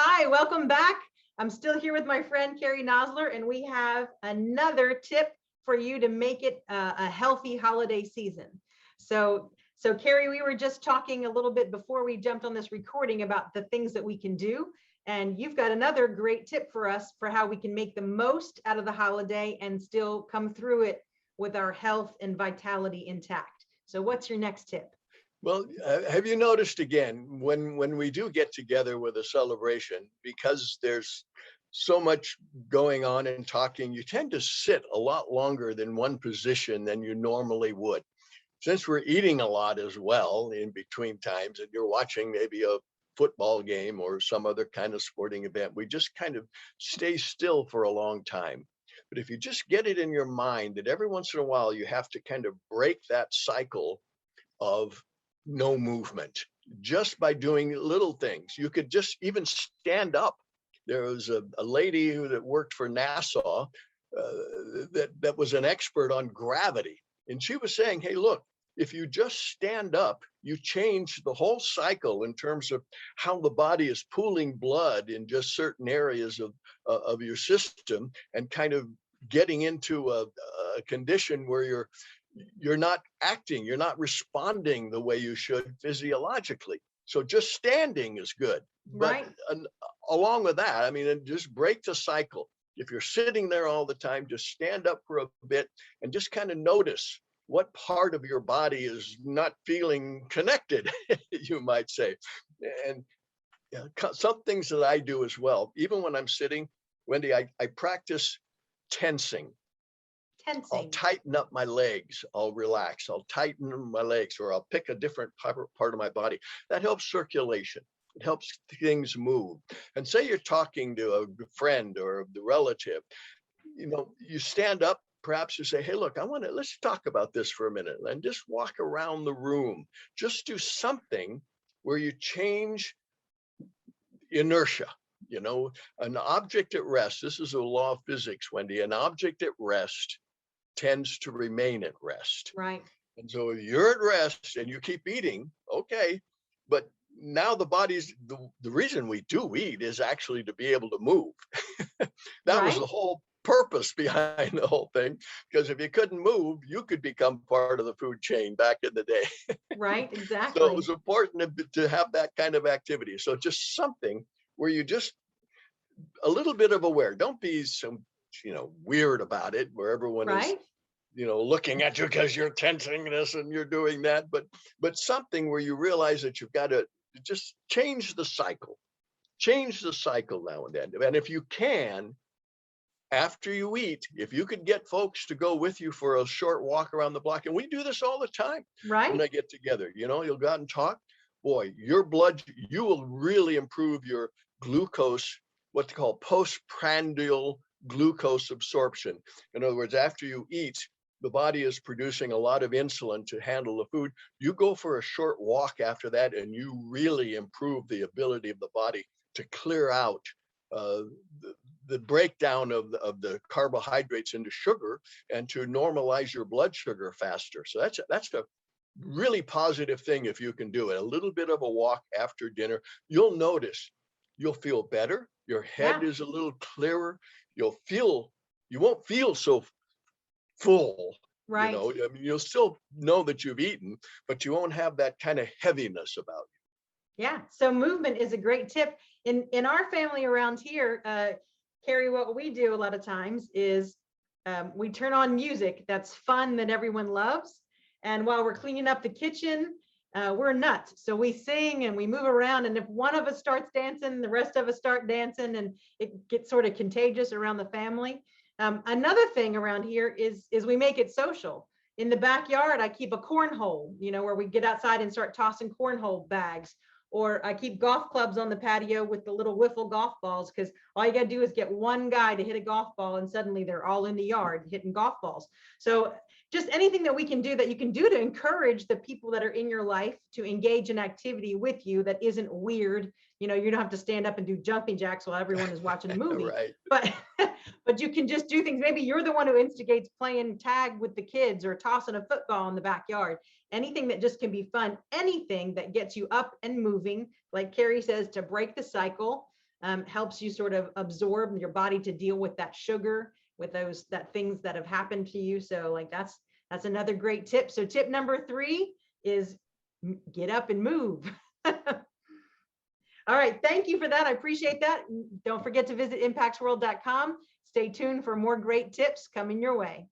Hi, welcome back. I'm still here with my friend Carrie Nosler, and we have another tip for you to make it a healthy holiday season. So Carrie, we were just talking a little bit before we jumped on this recording about the things that we can do, and you've got another great tip for us for how we can make the most out of the holiday and still come through it with our health and vitality intact. So what's your next tip? Well, have you noticed again when we do get together with a celebration, because there's so much going on and talking, you tend to sit a lot longer than one position than you normally would. Since we're eating a lot as well in between times, and you're watching maybe a football game or some other kind of sporting event, we just kind of stay still for a long time. But if you just get it in your mind that every once in a while you have to kind of break that cycle of no movement just by doing little things. You could just even stand up. There was a lady that worked for NASA that was an expert on gravity. And she was saying, hey, look, if you just stand up, you change the whole cycle in terms of how the body is pooling blood in just certain areas of your system and kind of getting into a condition where you're not acting, you're not responding the way you should physiologically. So just standing is good. But Right. along with that, I mean, and just break the cycle. If you're sitting there all the time, just stand up for a bit and just kind of notice what part of your body is not feeling connected, you might say. And some things that I do as well, even when I'm sitting, Wendy, I practice tensing. I'll Tensing. tighten up my legs. I'll relax. I'll tighten my legs, or I'll pick a different part of my body. That helps circulation. It helps things move. And say you're talking to a friend or the relative, you stand up. Perhaps you say, hey, look, let's talk about this for a minute, and just walk around the room. Just do something where you change inertia. An object at rest, this is a law of physics, Wendy, an object at rest tends to remain at rest. Right. And so if you're at rest and you keep eating, okay, but now the reason we do eat is actually to be able to move. That was Right. the whole purpose behind the whole thing, because if you couldn't move, you could become part of the food chain back in the day. Right. So it Exactly. was important to have that kind of activity. So just something where you just a little bit of aware. Don't be some weird about it where everyone is Right. looking at you because you're tensing this and you're doing that, but something where you realize that you've got to just change the cycle now and then. And if you can, after you eat, if you could get folks to go with you for a short walk around the block, and we do this all the time when Right. I get together, you'll go out and talk. Boy, you will really improve your glucose, what they call postprandial glucose absorption. In other words, after you eat, the body is producing a lot of insulin to handle the food. You go for a short walk after that, and you really improve the ability of the body to clear out uh, the breakdown of the carbohydrates into sugar and to normalize your blood sugar faster. So that's a really positive thing if you can do it. A little bit of a walk after dinner. You'll notice you'll feel better. Your head Yeah. is a little clearer. You won't feel so full. Right. I mean, you'll still know that you've eaten, but you won't have that kind of heaviness about Yeah. So movement is a great tip. In our family around here, Carrie, what we do a lot of times is we turn on music that's fun that everyone loves. And while we're cleaning up the kitchen, we're nuts. So we sing and we move around. And if one of us starts dancing, the rest of us start dancing, and it gets sort of contagious around the family. Another thing around here is we make it social. In the backyard, I keep a cornhole, where we get outside and start tossing cornhole bags. Or I keep golf clubs on the patio with the little wiffle golf balls, because all you got to do is get one guy to hit a golf ball and suddenly they're all in the yard hitting golf balls. So just anything that we can do that you can do to encourage the people that are in your life to engage in activity with you that isn't weird. You don't have to stand up and do jumping jacks while everyone is watching a you. movie. Right. But but you can just do things. Maybe you're the one who instigates playing tag with the kids or tossing a football in the backyard. Anything that just can be fun, anything that gets you up and moving, like Carrie says, to break the cycle. helps you sort of absorb your body to deal with that sugar, with that things that have happened to you. So like that's another great tip. So tip number 3 is get up and move. All right, thank you for that. I appreciate that. Don't forget to visit impactsworld.com. Stay tuned for more great tips coming your way.